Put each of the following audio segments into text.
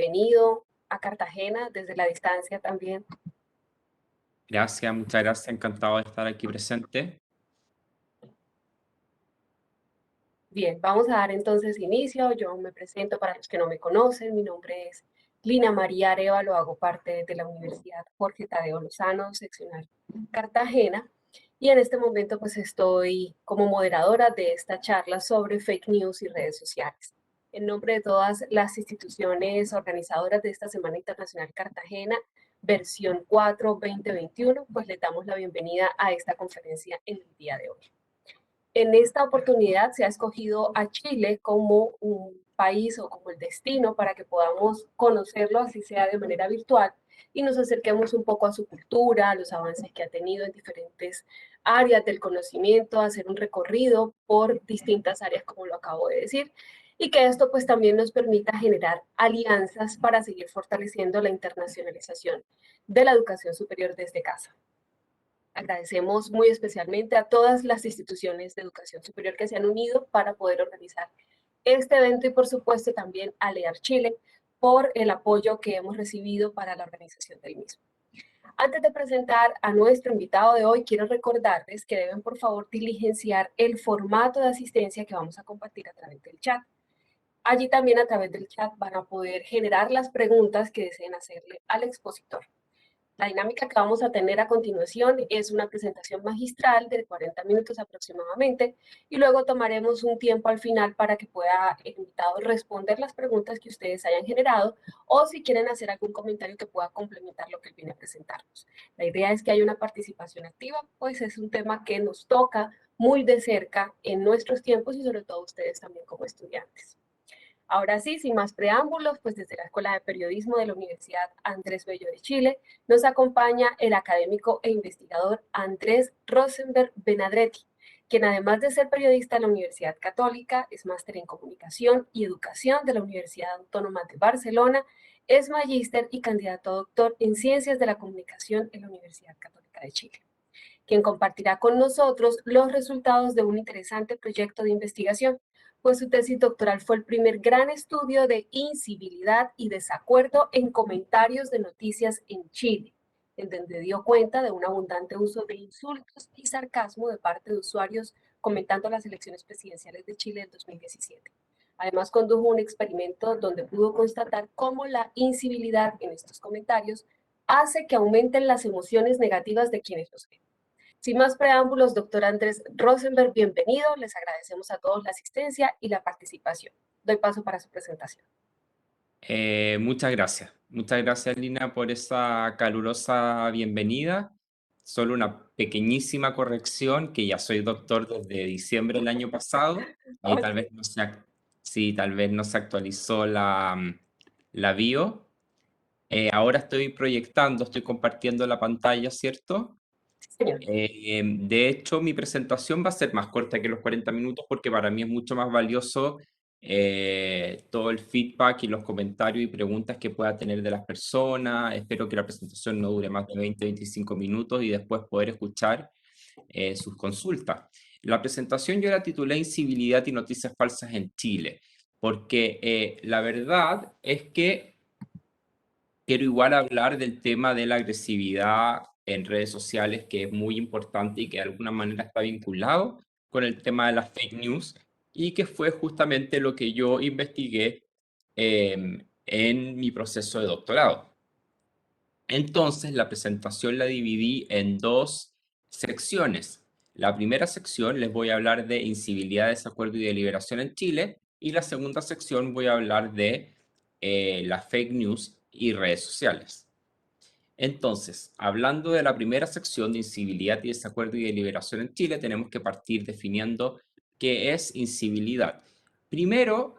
bienvenido a Cartagena desde la distancia también. Gracias, muchas gracias, encantado de estar aquí presente. Bien, vamos a dar entonces inicio. Yo me presento para los que no me conocen. Mi nombre es Lina María Arévalo, hago parte de la Universidad Jorge Tadeo Lozano, seccional Cartagena. Y en este momento pues estoy como moderadora de esta charla sobre fake news y redes sociales. En nombre de todas las instituciones organizadoras de esta Semana Internacional Cartagena, versión 4 2021, pues le damos la bienvenida a esta conferencia en el día de hoy. En esta oportunidad se ha escogido a Chile como un país o como el destino para que podamos conocerlo, así sea de manera virtual, y nos acerquemos un poco a su cultura, a los avances que ha tenido en diferentes áreas del conocimiento, hacer un recorrido por distintas áreas, como lo acabo de decir, y que esto pues también nos permita generar alianzas para seguir fortaleciendo la internacionalización de la educación superior desde casa. Agradecemos muy especialmente a todas las instituciones de educación superior que se han unido para poder organizar este evento y por supuesto también a LEAR Chile por el apoyo que hemos recibido para la organización del mismo. Antes de presentar a nuestro invitado de hoy, quiero recordarles que deben por favor diligenciar el formato de asistencia que vamos a compartir a través del chat. Allí también a través del chat van a poder generar las preguntas que deseen hacerle al expositor. La dinámica que vamos a tener a continuación es una presentación magistral de 40 minutos aproximadamente y luego tomaremos un tiempo al final para que pueda el invitado responder las preguntas que ustedes hayan generado o si quieren hacer algún comentario que pueda complementar lo que él viene a presentarnos. La idea es que haya una participación activa, pues es un tema que nos toca muy de cerca en nuestros tiempos y sobre todo ustedes también como estudiantes. Ahora sí, sin más preámbulos, pues desde la Escuela de Periodismo de la Universidad Andrés Bello de Chile, nos acompaña el académico e investigador Andrés Rosenberg Benadretti, quien además de ser periodista de la Universidad Católica, es máster en Comunicación y Educación de la Universidad Autónoma de Barcelona, es magíster y candidato a doctor en Ciencias de la Comunicación en la Universidad Católica de Chile, quien compartirá con nosotros los resultados de un interesante proyecto de investigación, pues su tesis doctoral fue el primer gran estudio de incivilidad y desacuerdo en comentarios de noticias en Chile, en donde dio cuenta de un abundante uso de insultos y sarcasmo de parte de usuarios comentando las elecciones presidenciales de Chile en 2017. Además, condujo un experimento donde pudo constatar cómo la incivilidad en estos comentarios hace que aumenten las emociones negativas de quienes los ven. Sin más preámbulos, doctor Andrés Rosenberg, bienvenido. Les agradecemos a todos la asistencia y la participación. Doy paso para su presentación. Muchas gracias Lina por esa calurosa bienvenida. Solo una pequeñísima corrección, que ya soy doctor desde diciembre del año pasado y tal vez no se, sí, tal vez no se actualizó la bio. Ahora estoy proyectando, estoy compartiendo la pantalla, ¿cierto? Señor. De hecho, mi presentación va a ser más corta que los 40 minutos porque para mí es mucho más valioso todo el feedback y los comentarios y preguntas que pueda tener de las personas. Espero que la presentación no dure más de 20-25 minutos y después poder escuchar sus consultas. La presentación yo la titulé Incivilidad y noticias falsas en Chile, porque la verdad es que quiero igual hablar del tema de la agresividad en redes sociales, que es muy importante y que de alguna manera está vinculado con el tema de las fake news y que fue justamente lo que yo investigué en mi proceso de doctorado. Entonces, la presentación la dividí en dos secciones. La primera sección les voy a hablar de incivilidad, desacuerdo y deliberación en Chile, y la segunda sección voy a hablar de las fake news y redes sociales. Entonces, hablando de la primera sección de incivilidad y desacuerdo y deliberación en Chile, tenemos que partir definiendo qué es incivilidad. Primero,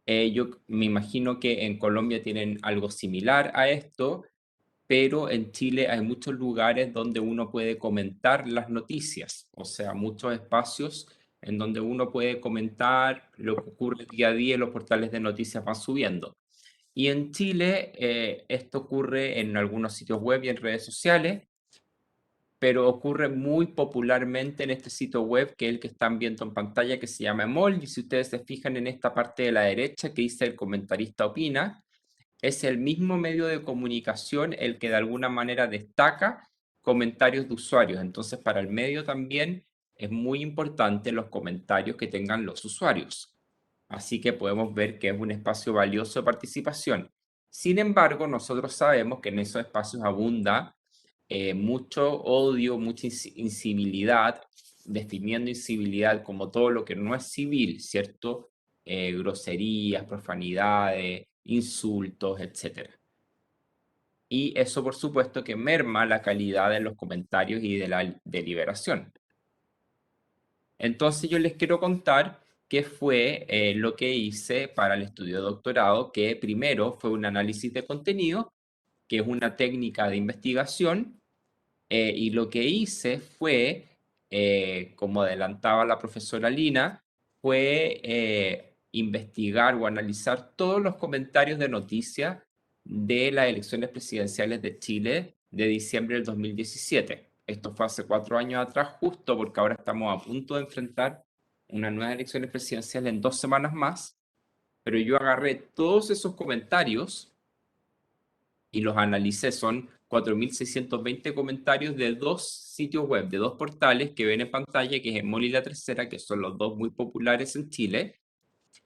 yo me imagino que en Colombia tienen algo similar a esto, pero en Chile hay muchos lugares donde uno puede comentar las noticias, o sea, muchos espacios en donde uno puede comentar lo que ocurre día a día y los portales de noticias van subiendo. Y en Chile esto ocurre en algunos sitios web y en redes sociales, pero ocurre muy popularmente en este sitio web que es el que están viendo en pantalla, que se llama Emol, y si ustedes se fijan en esta parte de la derecha que dice el comentarista opina, es el mismo medio de comunicación el que de alguna manera destaca comentarios de usuarios. Entonces, para el medio también es muy importante los comentarios que tengan los usuarios. Así que podemos ver que es un espacio valioso de participación. Sin embargo, nosotros sabemos que en esos espacios abunda mucho odio, mucha incivilidad, definiendo incivilidad como todo lo que no es civil, ¿cierto? Groserías, profanidades, insultos, etc. Y eso, por supuesto, que merma la calidad de los comentarios y de la deliberación. Entonces yo les quiero contar qué fue lo que hice para el estudio de doctorado, que primero fue un análisis de contenido, que es una técnica de investigación, y lo que hice fue, como adelantaba la profesora Lina, fue investigar o analizar todos los comentarios de noticias de las elecciones presidenciales de Chile de diciembre del 2017. Esto fue hace 4 años atrás, justo porque ahora estamos a punto de enfrentar unas nuevas elecciones presidenciales en 2 semanas más, pero yo agarré todos esos comentarios y los analicé. Son 4.620 comentarios de 2 sitios web, de 2 portales que ven en pantalla, que es Emol y La Tercera, que son los dos muy populares en Chile,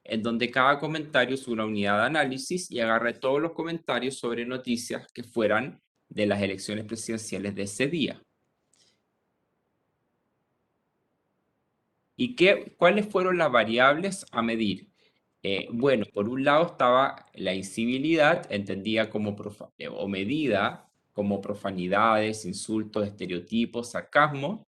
en donde cada comentario es una unidad de análisis, y agarré todos los comentarios sobre noticias que fueran de las elecciones presidenciales de ese día. ¿Y cuáles fueron las variables a medir? Bueno, por un lado estaba la incivilidad, entendida como o medida como profanidades, insultos, estereotipos, sarcasmo.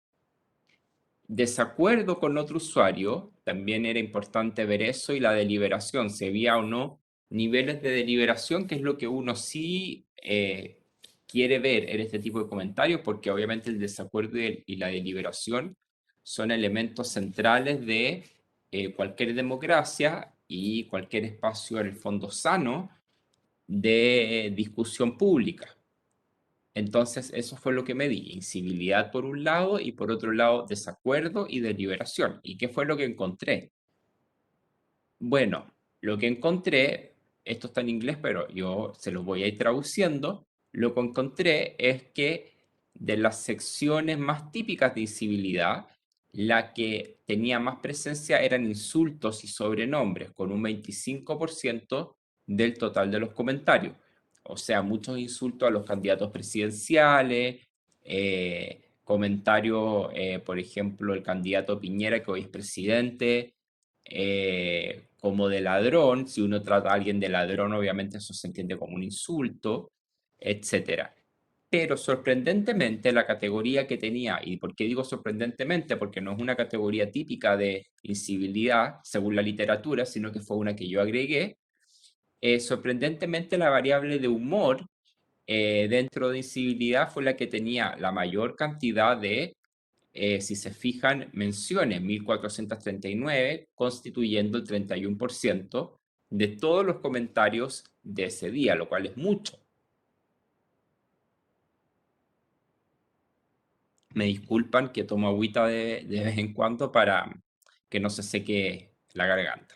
Desacuerdo con otro usuario, también era importante ver eso, y la deliberación, si había o no niveles de deliberación, que es lo que uno sí quiere ver en este tipo de comentarios, porque obviamente el desacuerdo y la deliberación son elementos centrales de cualquier democracia y cualquier espacio, en el fondo, sano de discusión pública. Entonces, eso fue lo que me di: incivilidad por un lado, y por otro lado, desacuerdo y deliberación. ¿Y qué fue lo que encontré? Bueno, lo que encontré, esto está en inglés, pero yo se los voy a ir traduciendo. Lo que encontré es que de las secciones más típicas de incivilidad, la que tenía más presencia eran insultos y sobrenombres, con un 25% del total de los comentarios. O sea, muchos insultos a los candidatos presidenciales, comentarios, por ejemplo, el candidato Piñera, que hoy es presidente, como de ladrón. Si uno trata a alguien de ladrón, obviamente eso se entiende como un insulto, etcétera. Pero sorprendentemente la categoría que tenía, ¿y por qué digo sorprendentemente? Porque no es una categoría típica de incivilidad según la literatura, sino que fue una que yo agregué. Sorprendentemente la variable de humor dentro de incivilidad fue la que tenía la mayor cantidad de, si se fijan, menciones, 1.439, constituyendo el 31% de todos los comentarios de ese día, lo cual es mucho. Me disculpan que tomo agüita de vez en cuando para que no se seque la garganta.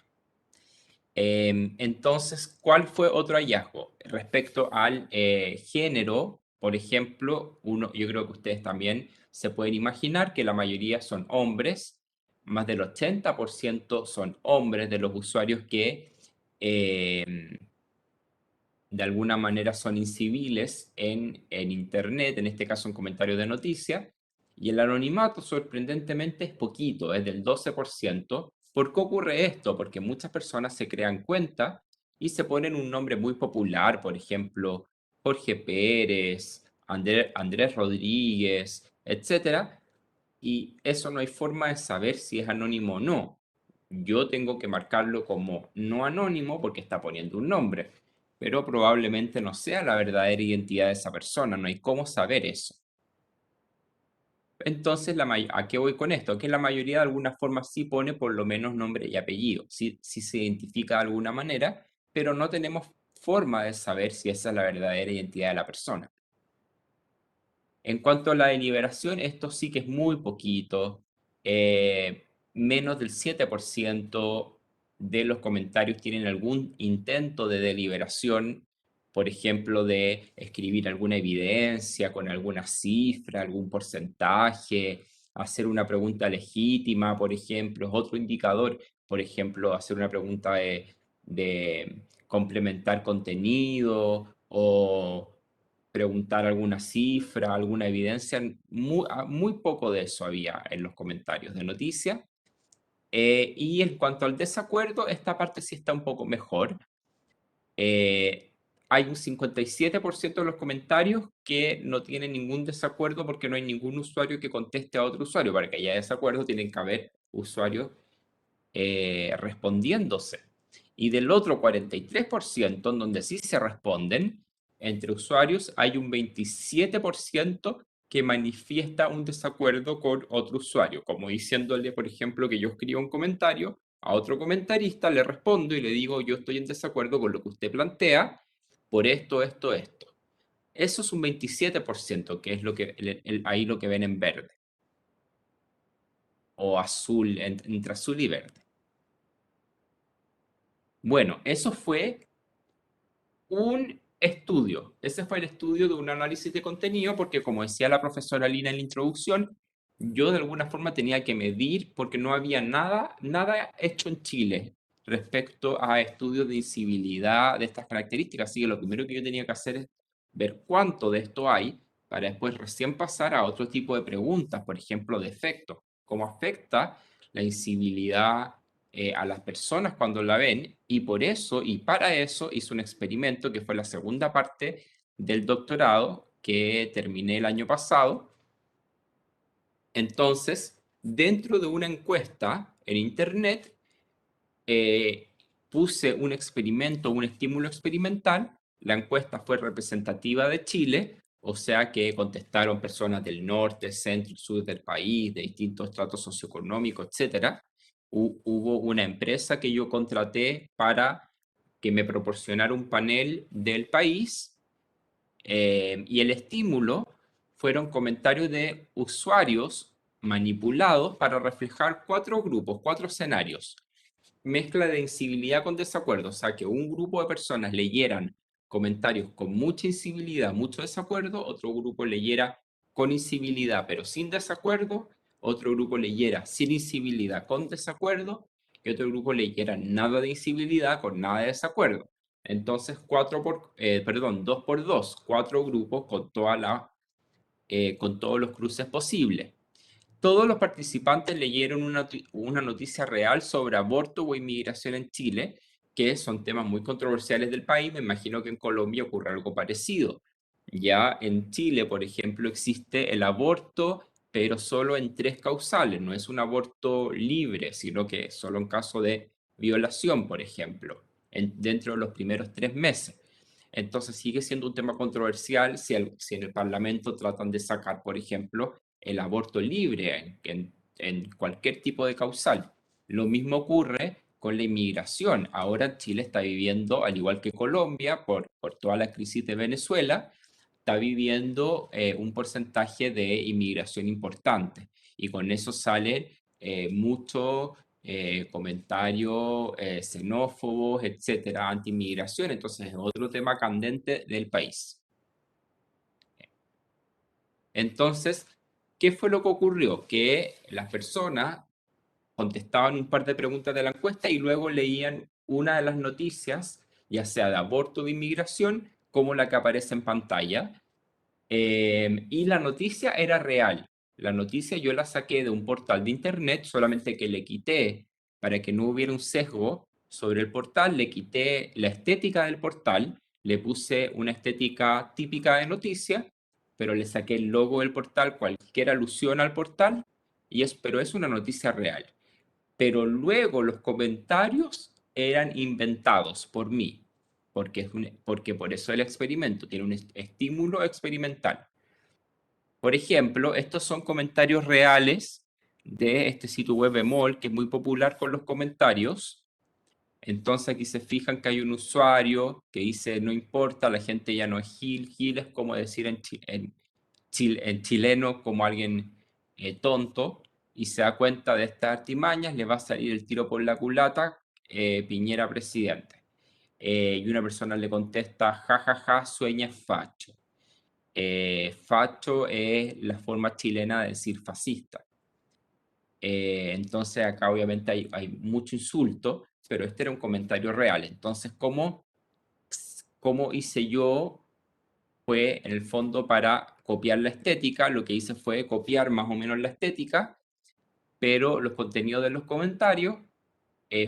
Entonces, ¿cuál fue otro hallazgo? Respecto al género, por ejemplo, yo creo que ustedes también se pueden imaginar que la mayoría son hombres. Más del 80% son hombres de los usuarios que de alguna manera son inciviles en Internet, en este caso en comentarios de noticias. Y el anonimato, sorprendentemente, es poquito, es del 12%. ¿Por qué ocurre esto? Porque muchas personas se crean cuenta y se ponen un nombre muy popular, por ejemplo, Jorge Pérez, Andrés Rodríguez, etcétera, y eso no hay forma de saber si es anónimo o no. Yo tengo que marcarlo como no anónimo porque está poniendo un nombre, pero probablemente no sea la verdadera identidad de esa persona, no hay cómo saber eso. Entonces, ¿a qué voy con esto? Que la mayoría de alguna forma sí pone por lo menos nombre y apellido, sí, sí se identifica de alguna manera, pero no tenemos forma de saber si esa es la verdadera identidad de la persona. En cuanto a la deliberación, esto sí que es muy poquito. Menos del 7% de los comentarios tienen algún intento de deliberación. por ejemplo, de escribir alguna evidencia con alguna cifra, algún porcentaje, hacer una pregunta legítima, por ejemplo, es otro indicador, por ejemplo, hacer una pregunta de complementar contenido o preguntar alguna cifra, alguna evidencia. Muy poco de eso había en los comentarios de noticias. Y en cuanto al desacuerdo, esta parte sí está un poco mejor. Hay un 57% de los comentarios que no tienen ningún desacuerdo porque no hay ningún usuario que conteste a otro usuario. Para que haya desacuerdo tienen que haber usuarios respondiéndose. Y del otro 43%, en donde sí se responden, entre usuarios hay un 27% que manifiesta un desacuerdo con otro usuario, como diciéndole, por ejemplo, que yo escribo un comentario a otro comentarista, le respondo y le digo, yo estoy en desacuerdo con lo que usted plantea por esto, esto, esto. Eso es un 27%, que es lo que, ahí lo que ven en verde. O azul, entre azul y verde. Bueno, eso fue un estudio. Ese fue el estudio de un análisis de contenido, porque como decía la profesora Lina en la introducción, yo de alguna forma tenía que medir porque no había nada hecho en Chile respecto a estudios de incivilidad de estas características. Así que lo primero que yo tenía que hacer es ver cuánto de esto hay para después recién pasar a otro tipo de preguntas, por ejemplo, de efectos. ¿Cómo afecta la incivilidad a las personas cuando la ven? Y por eso, y para eso, hice un experimento que fue la segunda parte del doctorado que terminé el año pasado. Entonces, dentro de una encuesta en Internet, puse un experimento, un estímulo experimental. La encuesta fue representativa de Chile, o sea que contestaron personas del norte, centro, sur del país, de distintos estratos socioeconómicos, etc. Hubo una empresa que yo contraté para que me proporcionara un panel del país, y el estímulo fueron comentarios de usuarios manipulados para reflejar cuatro grupos, cuatro escenarios. Mezcla de incivilidad con desacuerdo, o sea, que un grupo de personas leyeran comentarios con mucha incivilidad, mucho desacuerdo, otro grupo leyera con incivilidad pero sin desacuerdo, otro grupo leyera sin incivilidad con desacuerdo y otro grupo leyera nada de incivilidad con nada de desacuerdo. Entonces, 2 por 2, cuatro grupos con, con todos los cruces posibles. Todos los participantes leyeron una noticia real sobre aborto o inmigración en Chile, que son temas muy controversiales del país. Me imagino que en Colombia ocurre algo parecido. Ya en Chile, por ejemplo, existe el aborto, pero solo en 3 causales. No es un aborto libre, sino que solo en caso de violación, por ejemplo, dentro de los primeros 3 meses. Entonces sigue siendo un tema controversial si en el Parlamento tratan de sacar, por ejemplo, el aborto libre en cualquier tipo de causal. Lo mismo ocurre con la inmigración. Ahora Chile está viviendo, al igual que Colombia, por toda la crisis de Venezuela, está viviendo un porcentaje de inmigración importante. Y con eso salen muchos comentarios xenófobos, etcétera, anti-inmigración. Entonces es otro tema candente del país. Entonces, ¿qué fue lo que ocurrió? Que las personas contestaban un par de preguntas de la encuesta y luego leían una de las noticias, ya sea de aborto o de inmigración, como la que aparece en pantalla. Y la noticia era real. La noticia yo la saqué de un portal de internet, solamente que le quité, para que no hubiera un sesgo sobre el portal, le quité la estética del portal, le puse una estética típica de noticia, pero le saqué el logo del portal, cualquier alusión al portal, pero es una noticia real. Pero luego los comentarios eran inventados por mí, porque por eso el experimento tiene un estímulo experimental. Por ejemplo, estos son comentarios reales de este sitio web Bemol, que es muy popular con los comentarios. Entonces aquí se fijan que hay un usuario que dice, no importa, la gente ya no es Gil. Gil es como decir en chileno como alguien tonto, y se da cuenta de estas artimañas, le va a salir el tiro por la culata, Piñera presidente. y una persona le contesta, jajaja, sueña facho. Facho es la forma chilena de decir fascista. Entonces acá obviamente hay mucho insulto, pero este era un comentario real. Entonces, ¿cómo hice yo? Fue en el fondo para copiar la estética, lo que hice fue copiar más o menos la estética, pero los contenidos de los comentarios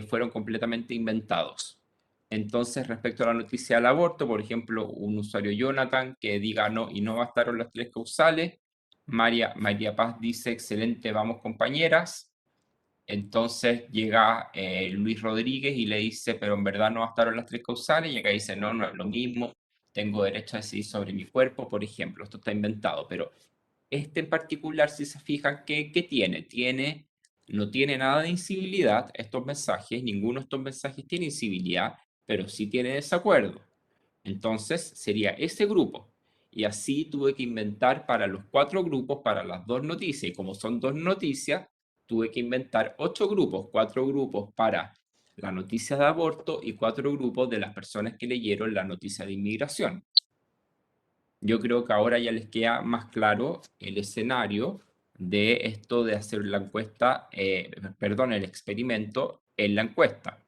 fueron completamente inventados. Entonces, respecto a la noticia del aborto, por ejemplo, un usuario Jonathan que diga no y no bastaron las tres causales, María Paz dice excelente, vamos compañeras. Entonces llega Luis Rodríguez y le dice, pero en verdad no bastaron las tres causales, y acá dice, no, no es lo mismo, tengo derecho a decidir sobre mi cuerpo, por ejemplo, esto está inventado, pero este en particular, si se fijan, ¿qué tiene? No tiene nada de incivilidad estos mensajes, ninguno de estos mensajes tiene incivilidad, pero sí tiene desacuerdo. Entonces sería ese grupo. Y así tuve que inventar para los 4 grupos, para las 2 noticias. Y como son 2 noticias, tuve que inventar 8 grupos, 4 grupos para la noticia de aborto y 4 grupos de las personas que leyeron la noticia de inmigración. Yo creo que ahora ya les queda más claro el escenario de esto de hacer la encuesta, perdón, el experimento en la encuesta.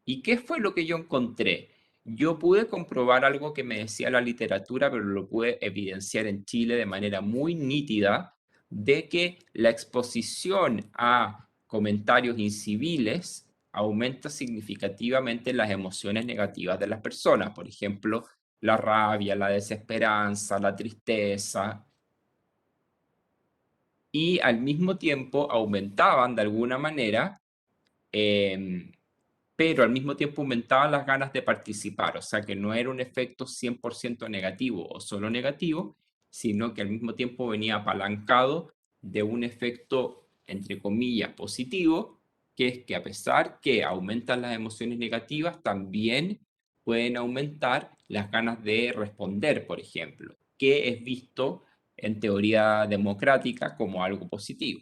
¿Y qué fue lo que yo encontré? Yo pude comprobar algo que me decía la literatura, pero lo pude evidenciar en Chile de manera muy nítida, de que la exposición a comentarios inciviles aumenta significativamente las emociones negativas de las personas. Por ejemplo, la rabia, la desesperanza, la tristeza. Y al mismo tiempo aumentaban de alguna manera pero al mismo tiempo aumentaban las ganas de participar, o sea que no era un efecto 100% negativo o solo negativo, sino que al mismo tiempo venía apalancado de un efecto, entre comillas, positivo, que es que a pesar que aumentan las emociones negativas, también pueden aumentar las ganas de responder, por ejemplo, que es visto en teoría democrática como algo positivo.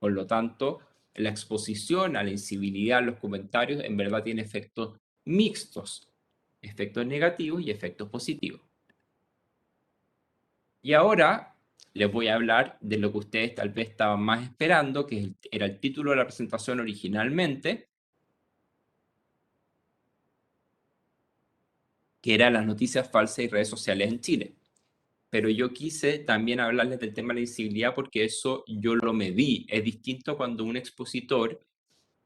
Por lo tanto, la exposición a la incivilidad en los comentarios en verdad tiene efectos mixtos, efectos negativos y efectos positivos. Y ahora les voy a hablar de lo que ustedes tal vez estaban más esperando, que era el título de la presentación originalmente, que era las noticias falsas y redes sociales en Chile. Pero yo quise también hablarles del tema de la incivilidad porque eso yo lo medí. Es distinto cuando un expositor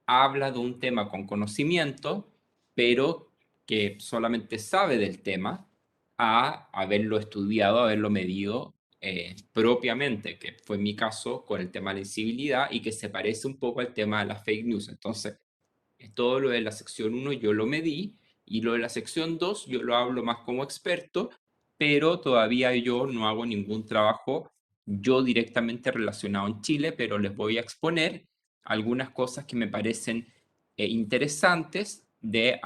habla de un tema con conocimiento, pero que solamente sabe del tema, a haberlo estudiado, haberlo medido propiamente, que fue mi caso con el tema de la incivilidad y que se parece un poco al tema de las fake news. Entonces, todo lo de la sección 1 yo lo medí y lo de la sección 2 yo lo hablo más como experto, pero todavía yo no hago ningún trabajo yo directamente relacionado en Chile, pero les voy a exponer algunas cosas que me parecen interesantes de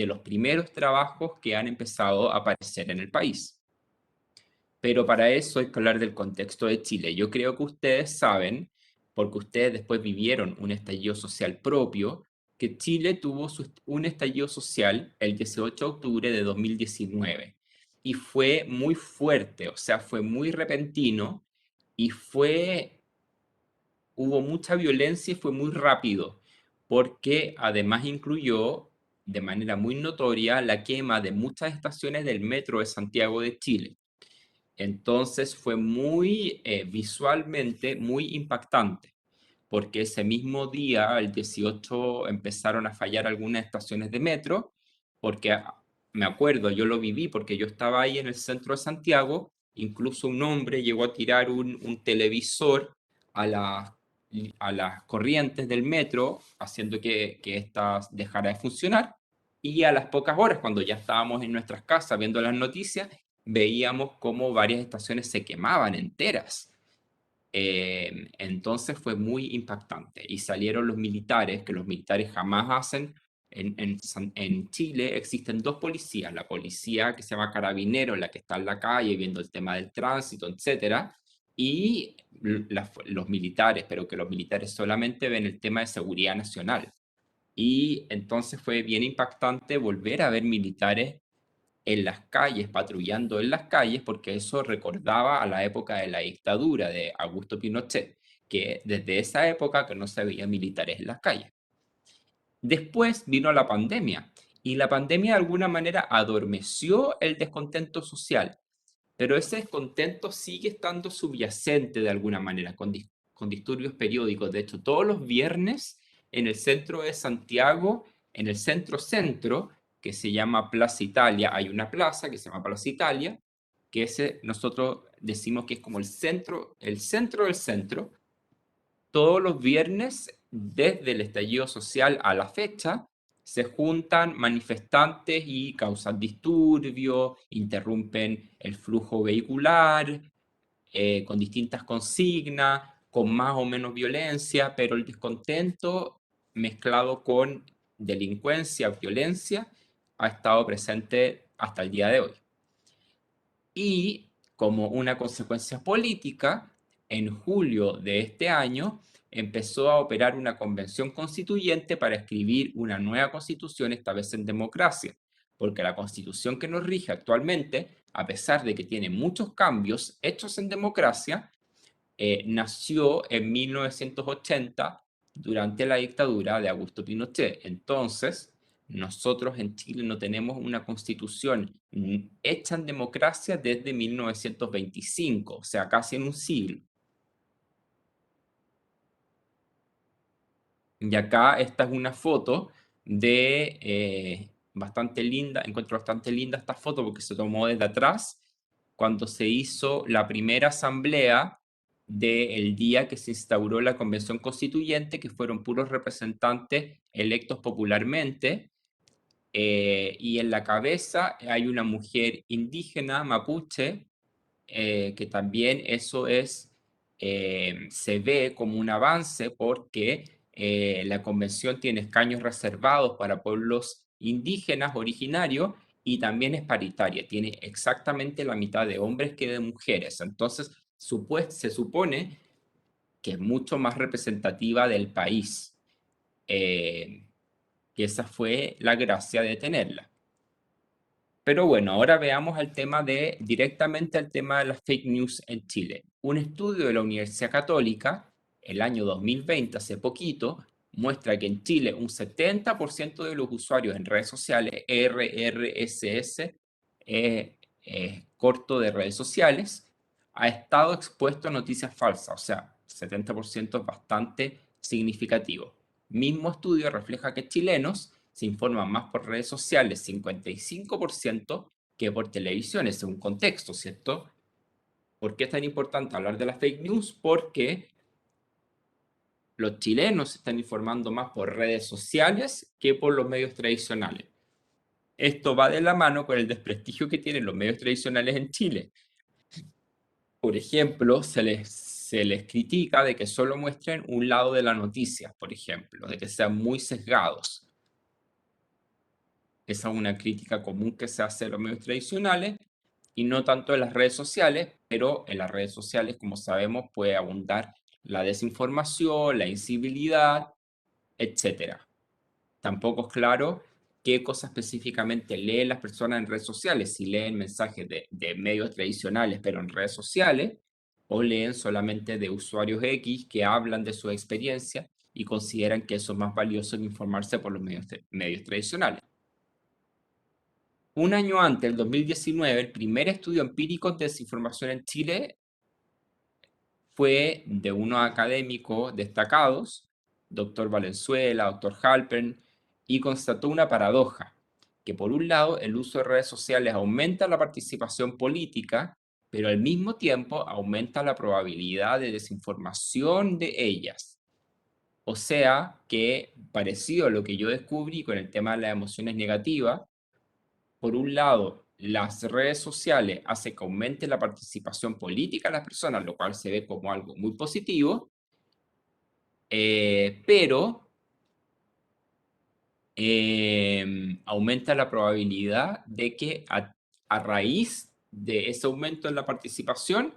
los primeros trabajos que han empezado a aparecer en el país. Pero para eso hay que hablar del contexto de Chile. Yo creo que ustedes saben, porque ustedes después vivieron un estallido social propio, que Chile tuvo un estallido social el 18 de octubre de 2019 y fue muy fuerte, o sea, fue muy repentino y hubo mucha violencia y fue muy rápido, porque además incluyó de manera muy notoria la quema de muchas estaciones del metro de Santiago de Chile. Entonces fue muy visualmente muy impactante, porque ese mismo día, el 18, empezaron a fallar algunas estaciones de metro, porque me acuerdo, yo lo viví porque yo estaba ahí en el centro de Santiago, incluso un hombre llegó a tirar un televisor a a las corrientes del metro, haciendo que éstas dejara de funcionar, y a las pocas horas, cuando ya estábamos en nuestras casas viendo las noticias, veíamos cómo varias estaciones se quemaban enteras. Entonces fue muy impactante y salieron los militares, que los militares jamás hacen. En Chile existen dos policías, la policía que se llama Carabinero, la que está en la calle viendo el tema del tránsito, etcétera, y los militares, pero que los militares solamente ven el tema de seguridad nacional. Y entonces fue bien impactante volver a ver militares en las calles, patrullando en las calles, porque eso recordaba a la época de la dictadura de Augusto Pinochet, que desde esa época que no se veía militares en las calles. Después vino la pandemia y la pandemia de alguna manera adormeció el descontento social, pero ese descontento sigue estando subyacente de alguna manera, con disturbios periódicos. De hecho, todos los viernes en el centro de Santiago, en el centro-centro, que se llama Plaza Italia, hay una plaza que se llama Plaza Italia, que ese nosotros decimos que es como el centro del centro. Todos los viernes, desde el estallido social a la fecha, se juntan manifestantes y causan disturbios, interrumpen el flujo vehicular, con distintas consignas, con más o menos violencia, pero el descontento mezclado con delincuencia, violencia, ha estado presente hasta el día de hoy. Y como una consecuencia política, en julio de este año empezó a operar una convención constituyente para escribir una nueva constitución, esta vez en democracia, porque la constitución que nos rige actualmente, a pesar de que tiene muchos cambios hechos en democracia, nació en 1980 durante la dictadura de Augusto Pinochet. Entonces, nosotros en Chile no tenemos una constitución hecha en democracia desde 1925, o sea, casi en un siglo. Y acá esta es una foto de bastante linda, encuentro bastante linda esta foto porque se tomó desde atrás, cuando se hizo la primera asamblea del día que se instauró la Convención Constituyente, que fueron puros representantes electos popularmente, y en la cabeza hay una mujer indígena mapuche, que también eso se ve como un avance porque la convención tiene escaños reservados para pueblos indígenas originarios y también es paritaria, tiene exactamente la mitad de hombres que de mujeres. Entonces, se supone que es mucho más representativa del país. Y esa fue la gracia de tenerla. Pero bueno, ahora veamos directamente al tema de las fake news en Chile. Un estudio de la Universidad Católica, el año 2020, hace poquito, muestra que en Chile un 70% de los usuarios en redes sociales, RRSS, corto de redes sociales, ha estado expuesto a noticias falsas, o sea, 70% es bastante significativo. Mismo estudio refleja que chilenos se informan más por redes sociales, 55%, que por televisión. Ese es un contexto, ¿cierto? ¿Por qué es tan importante hablar de las fake news? Porque los chilenos se están informando más por redes sociales que por los medios tradicionales. Esto va de la mano con el desprestigio que tienen los medios tradicionales en Chile. Por ejemplo, se les critica de que solo muestren un lado de la noticia, por ejemplo, de que sean muy sesgados. Esa es una crítica común que se hace a los medios tradicionales y no tanto en las redes sociales, pero en las redes sociales, como sabemos, puede abundar la desinformación, la incivilidad, etcétera. Tampoco es claro qué cosa específicamente leen las personas en redes sociales, si leen mensajes de medios tradicionales, pero en redes sociales, o leen solamente de usuarios X que hablan de su experiencia y consideran que eso es más valioso que informarse por los medios tradicionales. Un año antes, el 2019, el primer estudio empírico de desinformación en Chile fue de unos académicos destacados, doctor Valenzuela, doctor Halpern, y constató una paradoja, que por un lado el uso de redes sociales aumenta la participación política, pero al mismo tiempo aumenta la probabilidad de desinformación de ellas. O sea que, parecido a lo que yo descubrí con el tema de las emociones negativas, por un lado, las redes sociales hacen que aumente la participación política de las personas, lo cual se ve como algo muy positivo, pero aumenta la probabilidad de que a raíz de ese aumento en la participación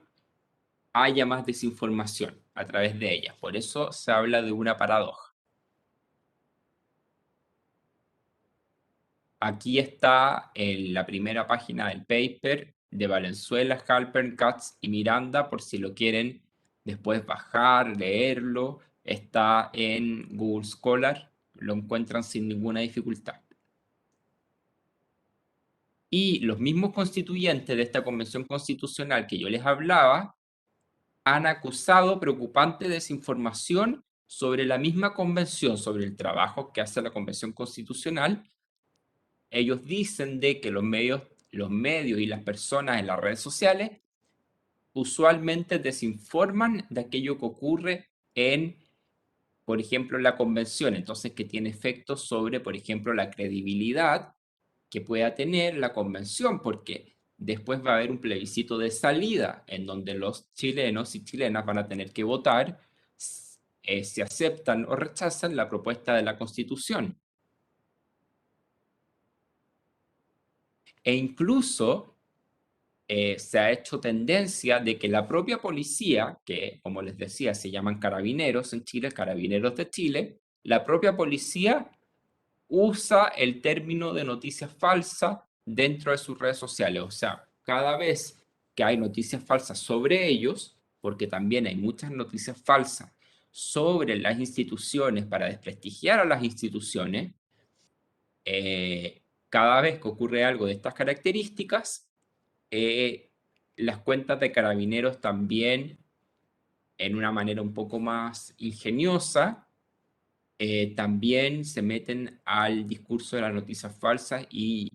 haya más desinformación a través de ellas. Por eso se habla de una paradoja. Aquí está en la primera página del paper de Valenzuela, Halpern, Katz y Miranda, por si lo quieren después bajar, leerlo. Está en Google Scholar, lo encuentran sin ninguna dificultad. Y los mismos constituyentes de esta convención constitucional que yo les hablaba han acusado preocupante desinformación sobre la misma convención, sobre el trabajo que hace la convención constitucional. Ellos dicen de que los medios y las personas en las redes sociales usualmente desinforman de aquello que ocurre en, por ejemplo, la convención, entonces que tiene efectos sobre, por ejemplo, la credibilidad que pueda tener la convención, porque después va a haber un plebiscito de salida en donde los chilenos y chilenas van a tener que votar si aceptan o rechazan la propuesta de la Constitución. E incluso se ha hecho tendencia de que la propia policía, que como les decía se llaman carabineros en Chile, carabineros de Chile, la propia policía usa el término de noticia falsa dentro de sus redes sociales. O sea, cada vez que hay noticias falsas sobre ellos, porque también hay muchas noticias falsas sobre las instituciones para desprestigiar a las instituciones, cada vez que ocurre algo de estas características, las cuentas de carabineros también, en una manera un poco más ingeniosa, también se meten al discurso de las noticias falsas y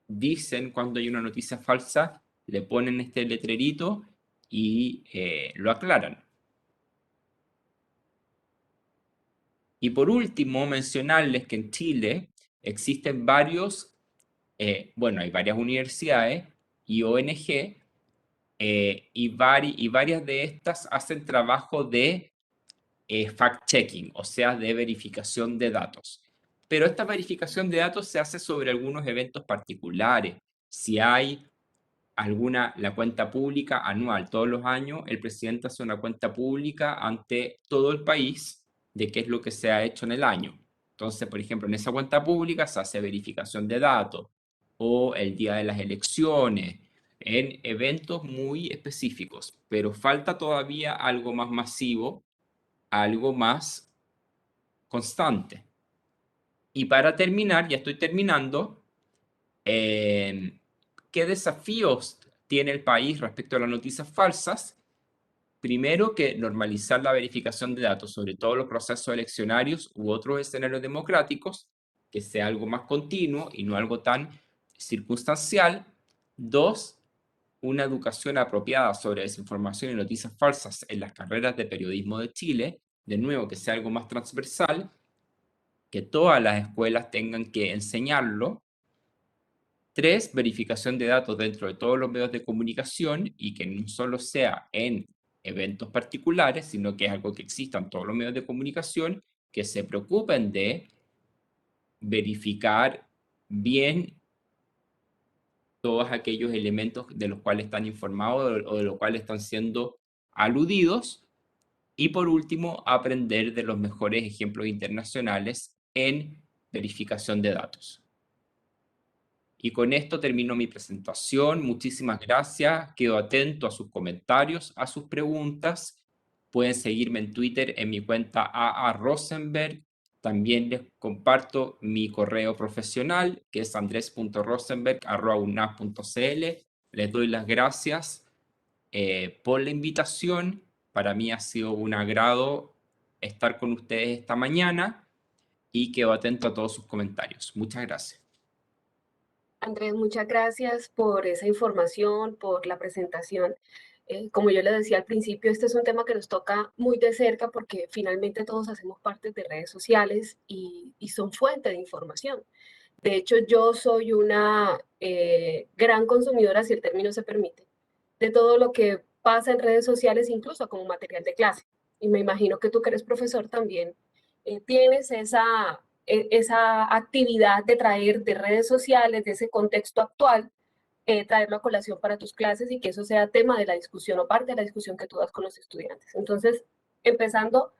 dicen cuando hay una noticia falsa, le ponen este letrerito y lo aclaran. Y por último, mencionarles que en Chile existen varios, bueno, hay varias universidades y ONG, y varias de estas hacen trabajo de fact-checking, o sea, de verificación de datos. Pero esta verificación de datos se hace sobre algunos eventos particulares. Si hay la cuenta pública anual, todos los años el presidente hace una cuenta pública ante todo el país de qué es lo que se ha hecho en el año. Entonces, por ejemplo, en esa cuenta pública se hace verificación de datos o el día de las elecciones, en eventos muy específicos, pero falta todavía algo más masivo, algo más constante. Y para terminar, ya estoy terminando, ¿qué desafíos tiene el país respecto a las noticias falsas? Primero, que normalizar la verificación de datos, sobre todo los procesos eleccionarios u otros escenarios democráticos, que sea algo más continuo y no algo tan circunstancial. Dos, una educación apropiada sobre desinformación y noticias falsas en las carreras de periodismo de Chile, de nuevo, que sea algo más transversal, que todas las escuelas tengan que enseñarlo. Tres, verificación de datos dentro de todos los medios de comunicación y que no solo sea en eventos particulares, sino que es algo que exista en todos los medios de comunicación, que se preocupen de verificar bien todos aquellos elementos de los cuales están informados o de los cuales están siendo aludidos. Y por último, aprender de los mejores ejemplos internacionales en verificación de datos. Y con esto termino mi presentación. Muchísimas gracias. Quedo atento a sus comentarios, a sus preguntas. Pueden seguirme en Twitter en mi cuenta AA Rosenberg. También les comparto mi correo profesional, que es andres.rosenberg@unap.cl. Les doy las gracias por la invitación. Para mí ha sido un agrado estar con ustedes esta mañana y quedo atento a todos sus comentarios. Muchas gracias. Andrés, muchas gracias por esa información, por la presentación. Como yo le decía al principio, este es un tema que nos toca muy de cerca porque finalmente todos hacemos parte de redes sociales y son fuente de información. De hecho, yo soy una gran consumidora, si el término se permite, de todo lo que pasa en redes sociales, incluso como material de clase. Y me imagino que tú que eres profesor también tienes esa actividad de traer de redes sociales, de ese contexto actual, traerlo a colación para tus clases y que eso sea tema de la discusión o parte de la discusión que tú das con los estudiantes. Entonces, empezando,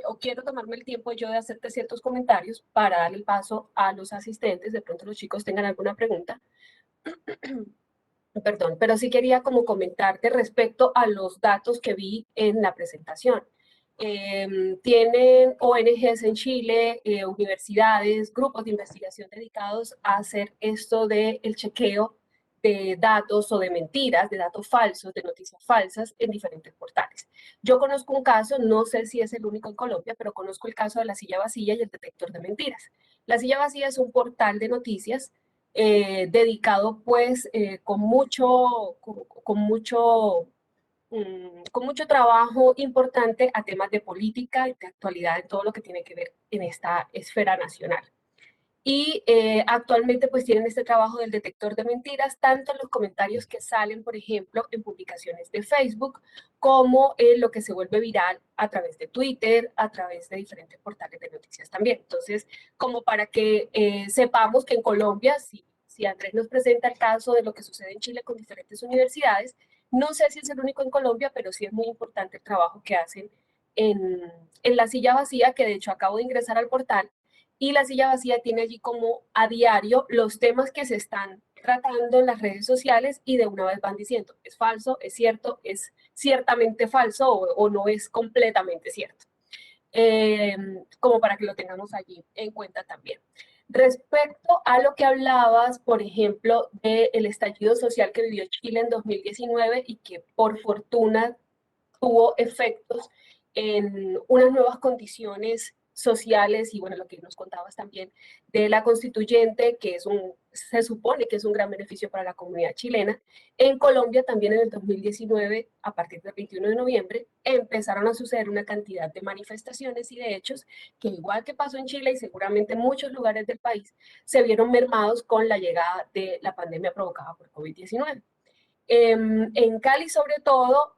o quiero tomarme el tiempo yo de hacerte ciertos comentarios para darle el paso a los asistentes, de pronto los chicos tengan alguna pregunta. Perdón, pero sí quería como comentarte respecto a los datos que vi en la presentación. Tienen ONGs en Chile, universidades, grupos de investigación dedicados a hacer esto del chequeo de datos o de mentiras, de datos falsos, de noticias falsas en diferentes portales. Yo conozco un caso, no sé si es el único en Colombia, pero conozco el caso de La Silla Vacía y el detector de mentiras. La Silla Vacía es un portal de noticias dedicado pues con mucho trabajo importante a temas de política y de actualidad en todo lo que tiene que ver en esta esfera nacional. Y actualmente pues tienen este trabajo del detector de mentiras, tanto en los comentarios que salen, por ejemplo, en publicaciones de Facebook, como en lo que se vuelve viral a través de Twitter, a través de diferentes portales de noticias también. Entonces, como para que sepamos que en Colombia, si Andrés nos presenta el caso de lo que sucede en Chile con diferentes universidades, no sé si es el único en Colombia, pero sí es muy importante el trabajo que hacen en La Silla Vacía, que de hecho acabo de ingresar al portal, y La Silla Vacía tiene allí como a diario los temas que se están tratando en las redes sociales y de una vez van diciendo, es falso, es cierto, es ciertamente falso o no es completamente cierto. Como para que lo tengamos allí en cuenta también. Respecto a lo que hablabas, por ejemplo, del estallido social que vivió Chile en 2019 y que por fortuna tuvo efectos en unas nuevas condiciones sociales y bueno, lo que nos contabas también de la constituyente, que se supone que es un gran beneficio para la comunidad chilena. En Colombia también en el 2019, a partir del 21 de noviembre, empezaron a suceder una cantidad de manifestaciones y de hechos que igual que pasó en Chile y seguramente en muchos lugares del país, se vieron mermados con la llegada de la pandemia provocada por COVID-19. En Cali, sobre todo,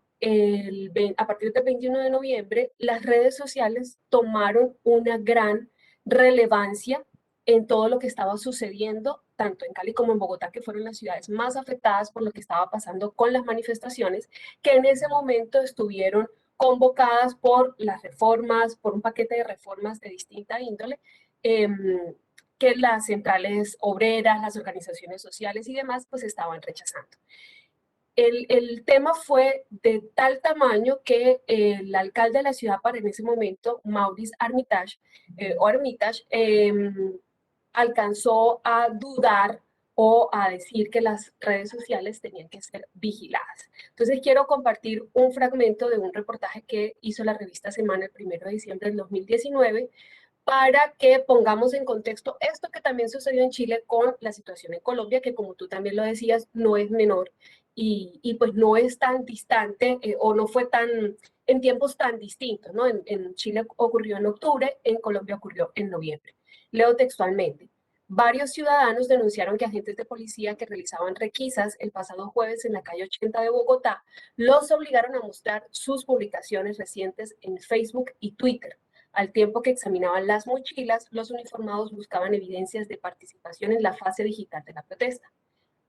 a partir del 21 de noviembre, las redes sociales tomaron una gran relevancia en todo lo que estaba sucediendo, tanto en Cali como en Bogotá, que fueron las ciudades más afectadas por lo que estaba pasando con las manifestaciones, que en ese momento estuvieron convocadas por las reformas, por un paquete de reformas de distinta índole, que las centrales obreras, las organizaciones sociales y demás, pues estaban rechazando. El tema fue de tal tamaño que el alcalde de la ciudad para en ese momento, Maurice Armitage, alcanzó a dudar o a decir que las redes sociales tenían que ser vigiladas. Entonces quiero compartir un fragmento de un reportaje que hizo la revista Semana el 1 de diciembre del 2019 para que pongamos en contexto esto que también sucedió en Chile con la situación en Colombia, que como tú también lo decías, no es menor y pues no es tan distante o no fue tan en tiempos tan distintos, ¿no? En Chile ocurrió en octubre, en Colombia ocurrió en noviembre. Leo textualmente. Varios ciudadanos denunciaron que agentes de policía que realizaban requisas el pasado jueves en la calle 80 de Bogotá los obligaron a mostrar sus publicaciones recientes en Facebook y Twitter. Al tiempo que examinaban las mochilas, los uniformados buscaban evidencias de participación en la fase digital de la protesta.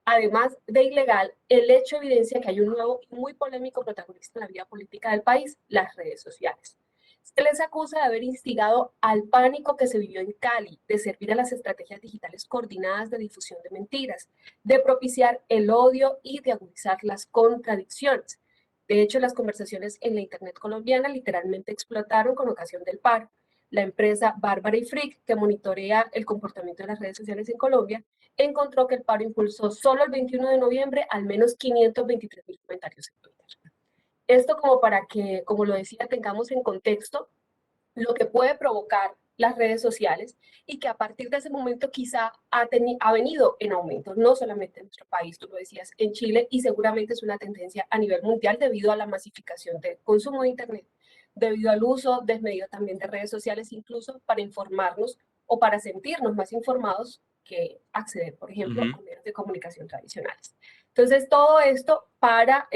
Además de ilegal, el hecho evidencia que hay un nuevo y muy polémico protagonista en la vida política del país, las redes sociales. Se les acusa de haber instigado al pánico que se vivió en Cali, de servir a las estrategias digitales coordinadas de difusión de mentiras, de propiciar el odio y de agudizar las contradicciones. De hecho, las conversaciones en la Internet colombiana literalmente explotaron con ocasión del paro. La empresa Bárbara y Frick, que monitorea el comportamiento de las redes sociales en Colombia, encontró que el paro impulsó solo el 21 de noviembre al menos 523.000 comentarios en Twitter. Esto como para que, como lo decía, tengamos en contexto lo que puede provocar las redes sociales y que a partir de ese momento quizá ha venido en aumento, no solamente en nuestro país, tú lo decías, en Chile, y seguramente es una tendencia a nivel mundial debido a la masificación del consumo de Internet, debido al uso desmedido también de redes sociales, incluso para informarnos o para sentirnos más informados que acceder, por ejemplo, a medios de comunicación tradicionales. Entonces, todo esto para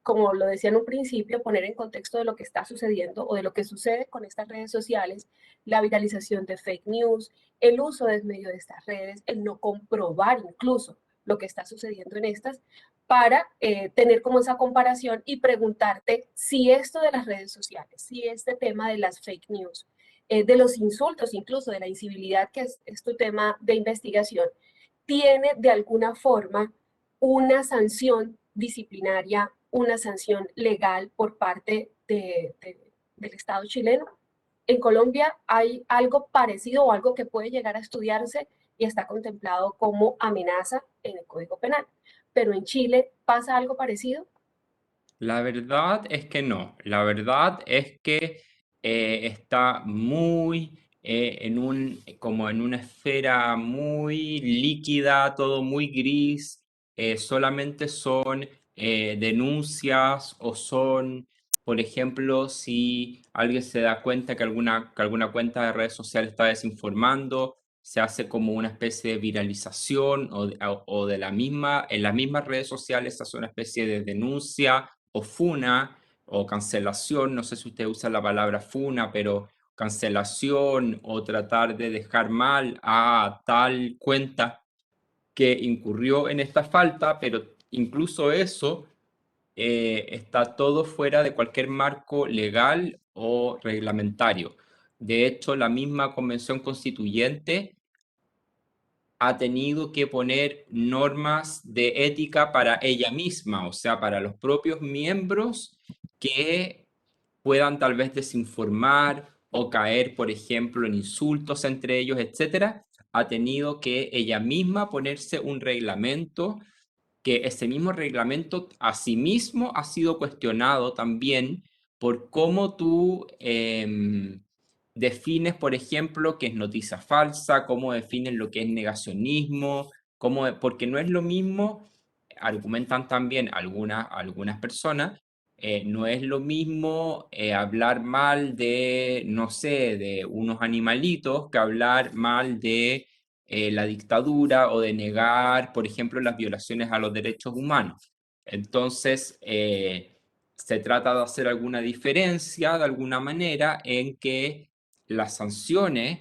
como lo decía en un principio, poner en contexto de lo que está sucediendo o de lo que sucede con estas redes sociales, la viralización de fake news, el uso desmedio de estas redes, el no comprobar incluso lo que está sucediendo en estas, para tener como esa comparación y preguntarte si esto de las redes sociales, si este tema de las fake news, de los insultos, incluso de la incivilidad, que es tu tema de investigación, tiene de alguna forma una sanción disciplinaria, una sanción legal por parte del Estado chileno. En Colombia hay algo parecido o algo que puede llegar a estudiarse y está contemplado como amenaza en el Código Penal. Pero en Chile pasa algo parecido. La verdad es que no. La verdad es que está muy como en una esfera muy líquida, todo muy gris. Solamente son denuncias o son, por ejemplo, si alguien se da cuenta que alguna cuenta de redes sociales está desinformando, se hace como una especie de viralización o de en las mismas redes sociales se hace una especie de denuncia o funa o cancelación, no sé si usted usa la palabra funa, pero cancelación o tratar de dejar mal a tal cuenta que incurrió en esta falta, pero incluso eso está todo fuera de cualquier marco legal o reglamentario. De hecho, la misma Convención Constituyente ha tenido que poner normas de ética para ella misma, o sea, para los propios miembros que puedan tal vez desinformar o caer, por ejemplo, en insultos entre ellos, etcétera, ha tenido que ella misma ponerse un reglamento, que ese mismo reglamento asimismo ha sido cuestionado también por cómo tú defines, por ejemplo, qué es noticia falsa, cómo defines lo que es negacionismo, porque no es lo mismo, argumentan también algunas personas, no es lo mismo hablar mal de, no sé, de unos animalitos que hablar mal de la dictadura o de negar, por ejemplo, las violaciones a los derechos humanos. Entonces, se trata de hacer alguna diferencia de alguna manera en que las sanciones,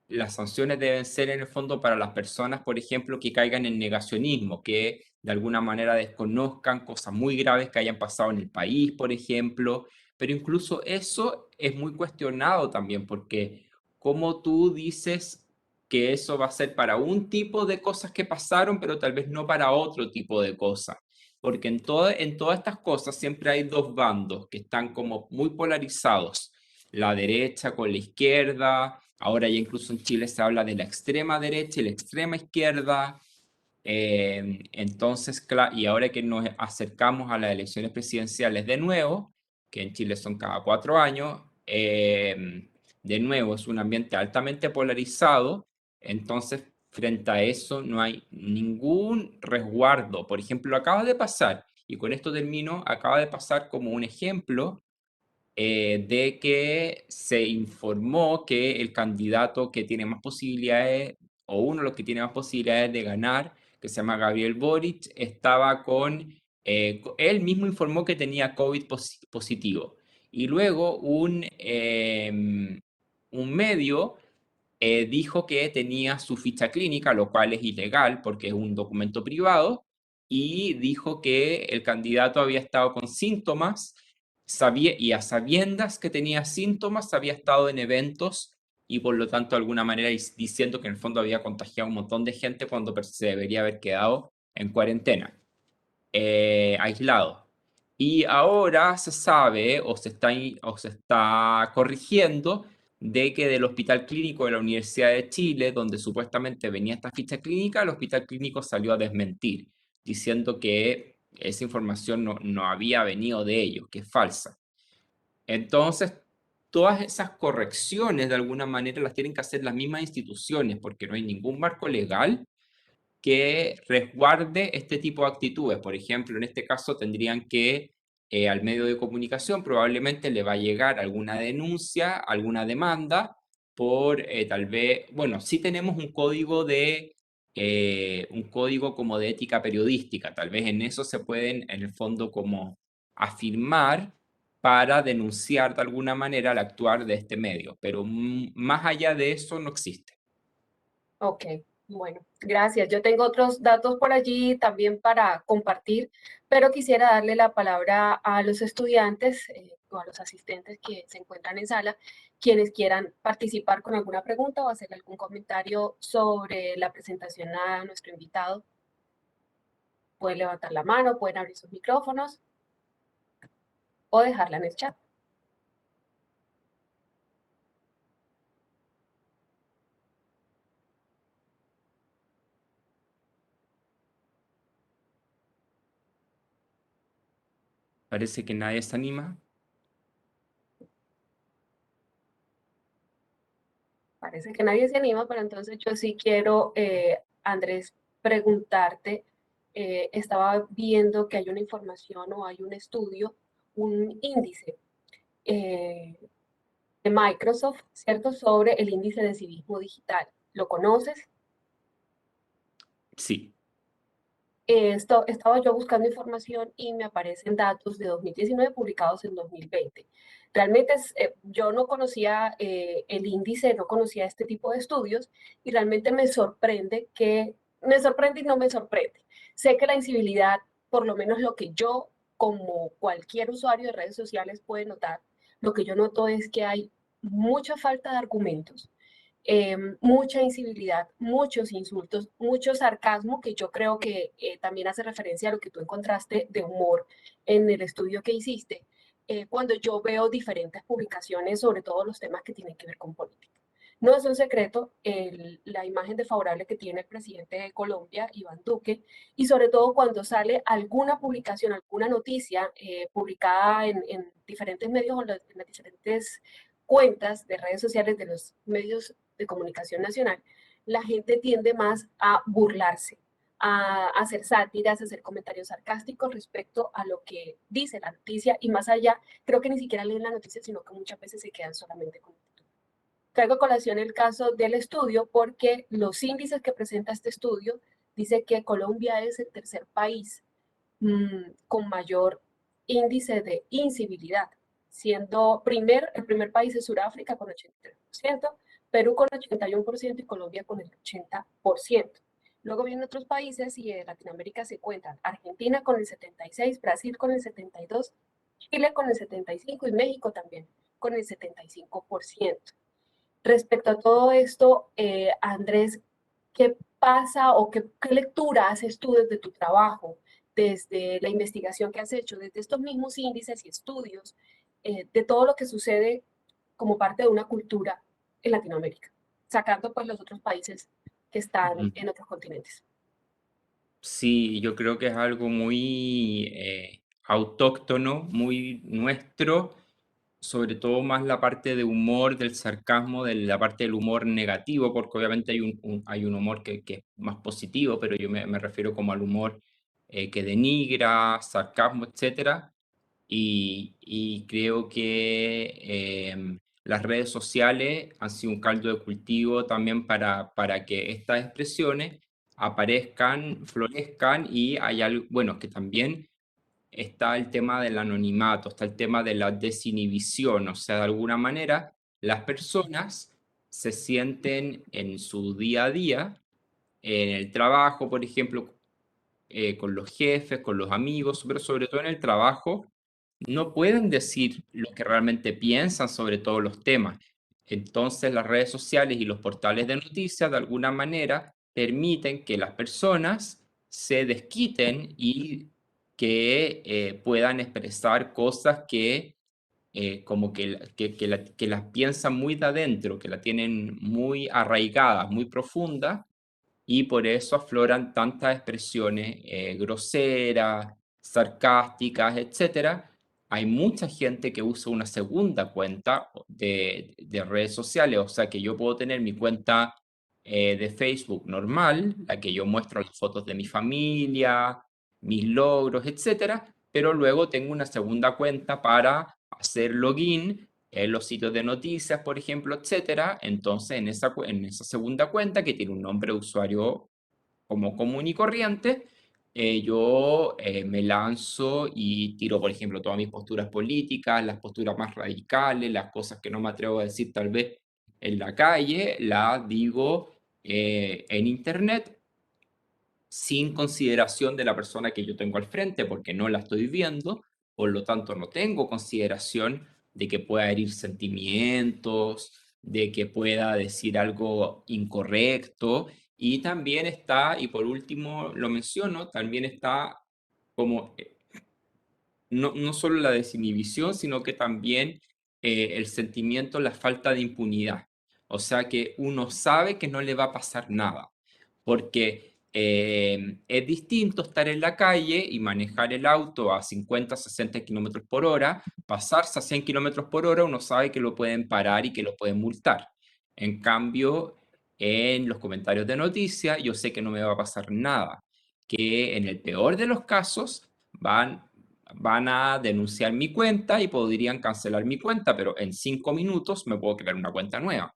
las sanciones deben ser en el fondo para las personas, por ejemplo, que caigan en negacionismo, que de alguna manera desconozcan cosas muy graves que hayan pasado en el país, por ejemplo, pero incluso eso es muy cuestionado también, porque como tú dices que eso va a ser para un tipo de cosas que pasaron, pero tal vez no para otro tipo de cosas. Porque en todas estas cosas siempre hay dos bandos que están como muy polarizados, la derecha con la izquierda. Ahora ya incluso en Chile se habla de la extrema derecha y la extrema izquierda. Entonces, y ahora que nos acercamos a las elecciones presidenciales de nuevo, que en Chile son cada 4 años, de nuevo es un ambiente altamente polarizado. Entonces, frente a eso no hay ningún resguardo. Por ejemplo, acaba de pasar, y con esto termino, acaba de pasar como un ejemplo de que se informó que el candidato que tiene más posibilidades, o uno de los que tiene más posibilidades de ganar, que se llama Gabriel Boric, estaba él mismo informó que tenía COVID positivo. Y luego un medio dijo que tenía su ficha clínica, lo cual es ilegal porque es un documento privado, y dijo que el candidato había estado con síntomas, y a sabiendas que tenía síntomas, había estado en eventos y por lo tanto de alguna manera diciendo que en el fondo había contagiado a un montón de gente cuando se debería haber quedado en cuarentena, aislado. Y ahora se sabe o se está corrigiendo de que del Hospital Clínico de la Universidad de Chile, donde supuestamente venía esta ficha clínica, el Hospital Clínico salió a desmentir, diciendo que esa información no había venido de ellos, que es falsa. Entonces, todas esas correcciones de alguna manera las tienen que hacer las mismas instituciones, porque no hay ningún marco legal que resguarde este tipo de actitudes. Por ejemplo, en este caso tendrían que al medio de comunicación probablemente le va a llegar alguna denuncia, alguna demanda por tal vez, bueno, sí tenemos un código como de ética periodística, tal vez en eso se pueden en el fondo como afirmar para denunciar de alguna manera el actuar de este medio, pero más allá de eso no existe. Ok. Bueno, gracias. Yo tengo otros datos por allí también para compartir, pero quisiera darle la palabra a los estudiantes o a los asistentes que se encuentran en sala, quienes quieran participar con alguna pregunta o hacer algún comentario sobre la presentación a nuestro invitado. Pueden levantar la mano, pueden abrir sus micrófonos o dejarla en el chat. Parece que nadie se anima. Parece que nadie se anima, pero entonces yo sí quiero, Andrés, preguntarte, estaba viendo que hay una información o hay un estudio, un índice eh, de Microsoft, ¿cierto?, sobre el índice de civismo digital. ¿Lo conoces? Sí. Estaba yo buscando información y me aparecen datos de 2019 publicados en 2020. Realmente yo no conocía el índice, no conocía este tipo de estudios y realmente me sorprende y no me sorprende. Sé que la incivilidad, por lo menos lo que yo como cualquier usuario de redes sociales puede notar, lo que yo noto es que hay mucha falta de argumentos, mucha incivilidad, muchos insultos, mucho sarcasmo, que yo creo que también hace referencia a lo que tú encontraste de humor en el estudio que hiciste, cuando yo veo diferentes publicaciones sobre todos los temas que tienen que ver con política. No es un secreto la imagen desfavorable que tiene el presidente de Colombia, Iván Duque, y sobre todo cuando sale alguna publicación, alguna noticia publicada en diferentes medios o en las diferentes cuentas de redes sociales de los medios de comunicación nacional, la gente tiende más a burlarse, a hacer sátiras, a hacer comentarios sarcásticos respecto a lo que dice la noticia y más allá, creo que ni siquiera leen la noticia, sino que muchas veces se quedan solamente con el título. Traigo a colación el caso del estudio porque los índices que presenta este estudio dice que Colombia es el tercer país con mayor índice de incivilidad, siendo el primer país es Sudáfrica con 83%, Perú con 81% y Colombia con el 80%. Luego vienen otros países y de Latinoamérica se cuentan Argentina con el 76%, Brasil con el 72%, Chile con el 75% y México también con el 75%. Respecto a todo esto, Andrés, ¿qué pasa o qué lectura haces tú desde tu trabajo, desde la investigación que has hecho, desde estos mismos índices y estudios, de todo lo que sucede como parte de una cultura en Latinoamérica, sacando pues los otros países que están Ujú. en otros continentes? Sí, yo creo que es algo muy autóctono, muy nuestro, sobre todo más la parte de humor, del sarcasmo, de la parte del humor negativo, porque obviamente hay hay un humor que es más positivo, pero yo me refiero como al humor que denigra, sarcasmo, etcétera. Y creo que las redes sociales han sido un caldo de cultivo también para que estas expresiones aparezcan, florezcan y hay algo, bueno, que también está el tema del anonimato, está el tema de la desinhibición, o sea, de alguna manera las personas se sienten en su día a día, en el trabajo, por ejemplo, con los jefes, con los amigos, pero sobre todo en el trabajo, no pueden decir lo que realmente piensan sobre todos los temas. Entonces, las redes sociales y los portales de noticias, de alguna manera, permiten que las personas se desquiten y que puedan expresar cosas que como que las piensan muy de adentro, que la tienen muy arraigadas, muy profundas, y por eso afloran tantas expresiones groseras, sarcásticas, etcétera. Hay mucha gente que usa una segunda cuenta de redes sociales, o sea que yo puedo tener mi cuenta de Facebook normal, la que yo muestro las fotos de mi familia, mis logros, etcétera, pero luego tengo una segunda cuenta para hacer login en los sitios de noticias, por ejemplo, etcétera. Entonces, en esa segunda cuenta, que tiene un nombre de usuario como común y corriente, yo me lanzo y tiro, por ejemplo, todas mis posturas políticas, las posturas más radicales, las cosas que no me atrevo a decir tal vez en la calle, las digo en Internet sin consideración de la persona que yo tengo al frente, porque no la estoy viendo, por lo tanto no tengo consideración de que pueda herir sentimientos, de que pueda decir algo incorrecto, y también está, y por último lo menciono, también está como no solo la desinhibición, sino que también el sentimiento, la falta de impunidad. O sea que uno sabe que no le va a pasar nada, porque es distinto estar en la calle y manejar el auto a 50, 60 kilómetros por hora, pasarse a 100 kilómetros por hora, uno sabe que lo pueden parar y que lo pueden multar. En cambio, en los comentarios de noticias, yo sé que no me va a pasar nada, que en el peor de los casos van a denunciar mi cuenta y podrían cancelar mi cuenta, pero en 5 minutos me puedo crear una cuenta nueva.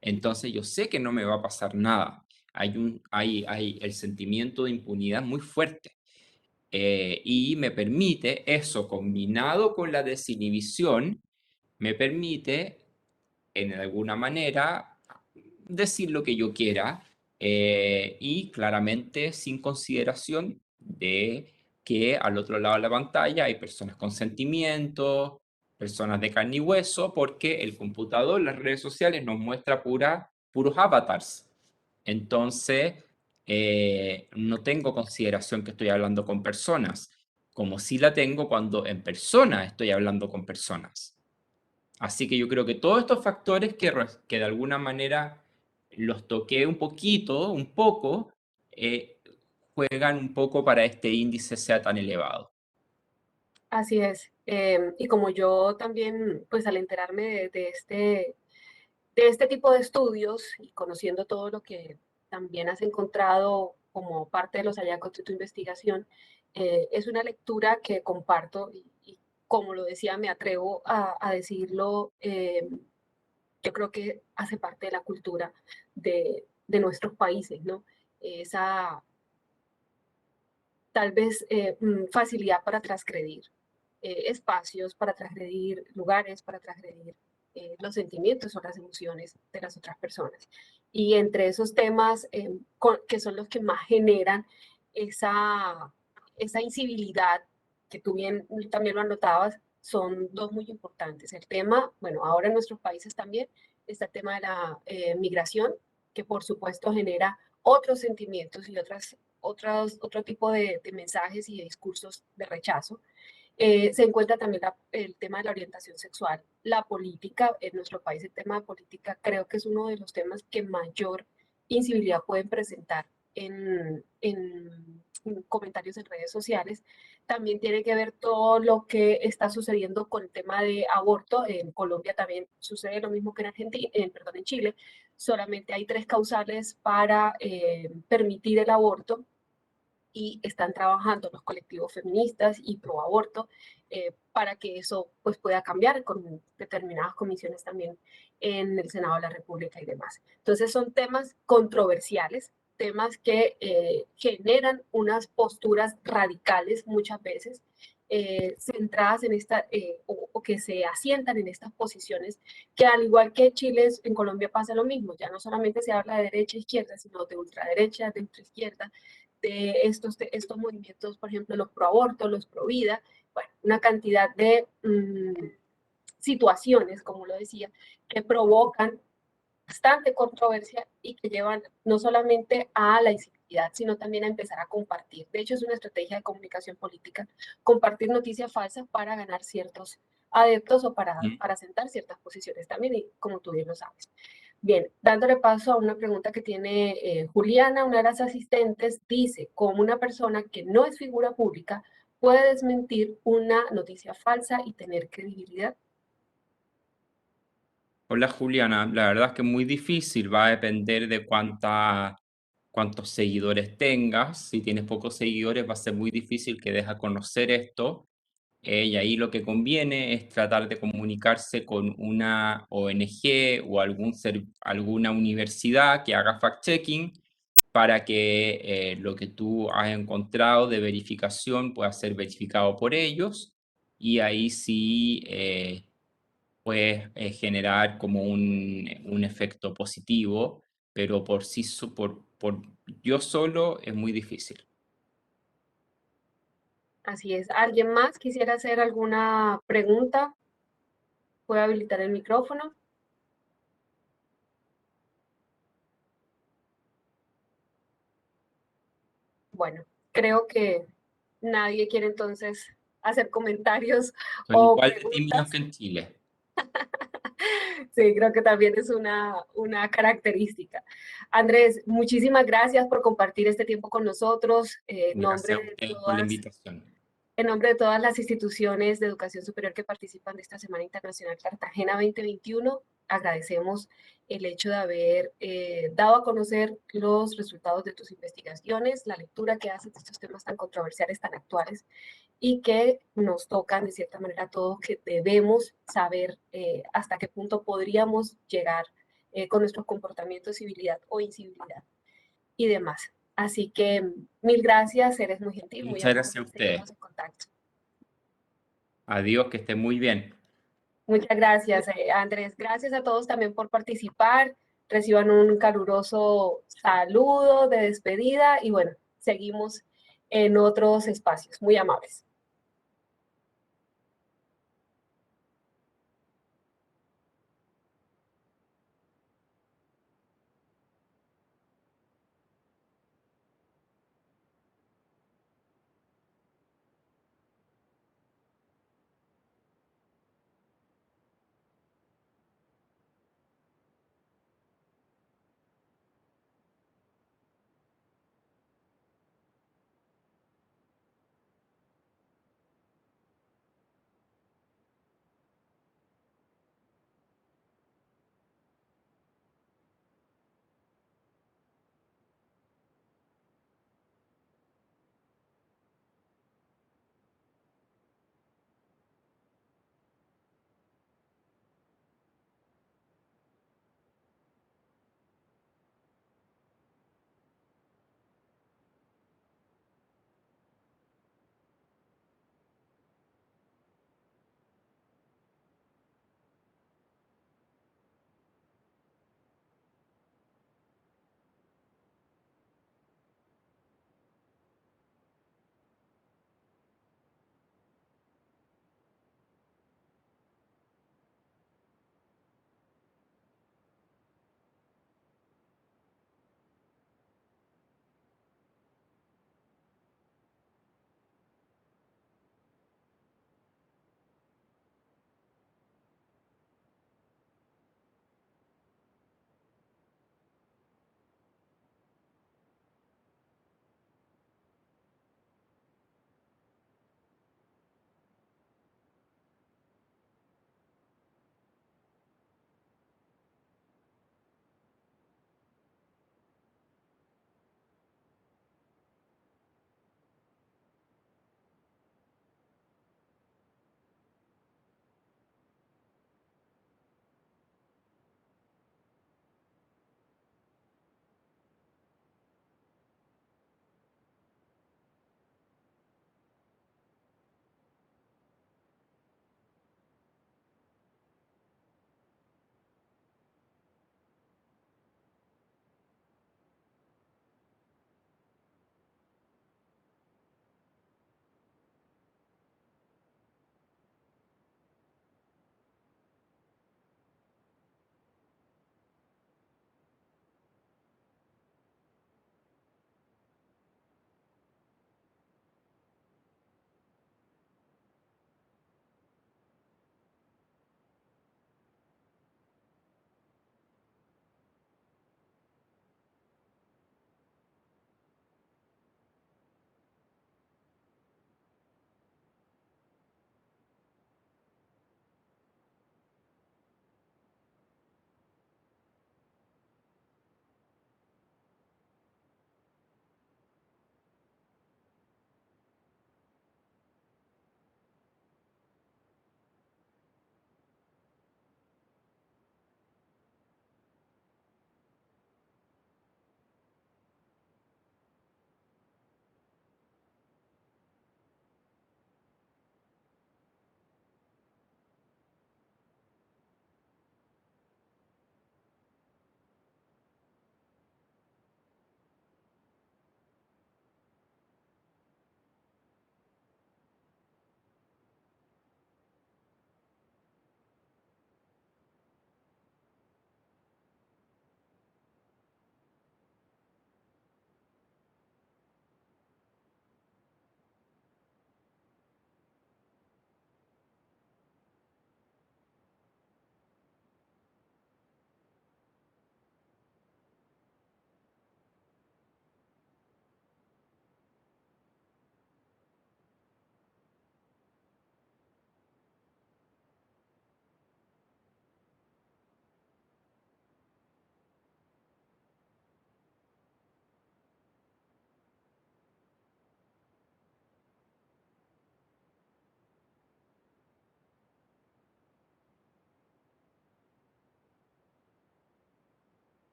Entonces yo sé que no me va a pasar nada. Hay el sentimiento de impunidad muy fuerte. Y me permite eso, combinado con la desinhibición, me permite en alguna manera decir lo que yo quiera, y claramente sin consideración de que al otro lado de la pantalla hay personas con sentimientos, personas de carne y hueso, porque el computador, las redes sociales nos muestra puros avatars. Entonces, no tengo consideración que estoy hablando con personas, como sí la tengo cuando en persona estoy hablando con personas. Así que yo creo que todos estos factores que de alguna manera los toqué un poquito, un poco, juegan un poco para este índice sea tan elevado. Así es. Y como yo también, pues al enterarme de este tipo de estudios y conociendo todo lo que también has encontrado como parte de los hallazgos de tu investigación, es una lectura que comparto y como lo decía, me atrevo a decirlo, yo creo que hace parte de la cultura de nuestros países, ¿no? Esa tal vez facilidad para transgredir espacios, para transgredir lugares, para transgredir los sentimientos o las emociones de las otras personas. Y entre esos temas que son los que más generan esa incivilidad, que tú bien también lo anotabas, son dos muy importantes. El tema, bueno, ahora en nuestros países también está el tema de la migración, que por supuesto genera otros sentimientos y otro tipo de mensajes y de discursos de rechazo. Se encuentra también el tema de la orientación sexual, la política. En nuestro país el tema de política creo que es uno de los temas que mayor incivilidad pueden presentar en comentarios en redes sociales. También tiene que ver todo lo que está sucediendo con el tema de aborto. En Colombia también sucede lo mismo que en Argentina, perdón, en Chile. Solamente hay 3 causales para permitir el aborto y están trabajando los colectivos feministas y pro aborto para que eso pues, pueda cambiar con determinadas comisiones también en el Senado de la República y demás. Entonces son temas controversiales, temas que generan unas posturas radicales muchas veces, centradas en o que se asientan en estas posiciones, que al igual que Chile, en Colombia pasa lo mismo, ya no solamente se habla de derecha e izquierda, sino de ultraderecha, de ultraizquierda, de estos movimientos, por ejemplo, los pro aborto, los pro vida, bueno, una cantidad de situaciones, como lo decía, que provocan bastante controversia y que llevan no solamente a la incivilidad, sino también a empezar a compartir. De hecho, es una estrategia de comunicación política, compartir noticias falsas para ganar ciertos adeptos o ¿Mm? para sentar ciertas posiciones también, y como tú bien lo sabes. Bien, dándole paso a una pregunta que tiene Juliana, una de las asistentes, dice, ¿cómo una persona que no es figura pública puede desmentir una noticia falsa y tener credibilidad? Hola Juliana, la verdad es que es muy difícil, va a depender de cuántos seguidores tengas. Si tienes pocos seguidores va a ser muy difícil que des a conocer esto. Y ahí lo que conviene es tratar de comunicarse con una ONG o alguna universidad que haga fact-checking para que lo que tú has encontrado de verificación pueda ser verificado por ellos, y ahí sí puedes generar como un efecto positivo pero por sí, por yo solo es muy difícil. Así es. ¿Alguien más quisiera hacer alguna pregunta? ¿Puede habilitar el micrófono? Bueno, creo que nadie quiere entonces hacer comentarios Son o igual de tímidos que preguntas. en Chile. Sí, creo que también es una característica. Andrés, muchísimas gracias por compartir este tiempo con nosotros. Gracias a ustedes por la invitación. En nombre de todas las instituciones de educación superior que participan de esta Semana Internacional Cartagena 2021, agradecemos el hecho de haber dado a conocer los resultados de tus investigaciones, la lectura que haces de estos temas tan controversiales, tan actuales, y que nos tocan de cierta manera a todos, que debemos saber hasta qué punto podríamos llegar con nuestros comportamientos, civilidad o incivilidad y demás. Así que mil gracias, eres muy gentil, muy Muchas amable, gracias a ustedes. seguimos en contacto. Adiós, que estén muy bien. Muchas gracias, Andrés. Gracias a todos también por participar. Reciban un caluroso saludo de despedida y bueno, seguimos en otros espacios. Muy amables.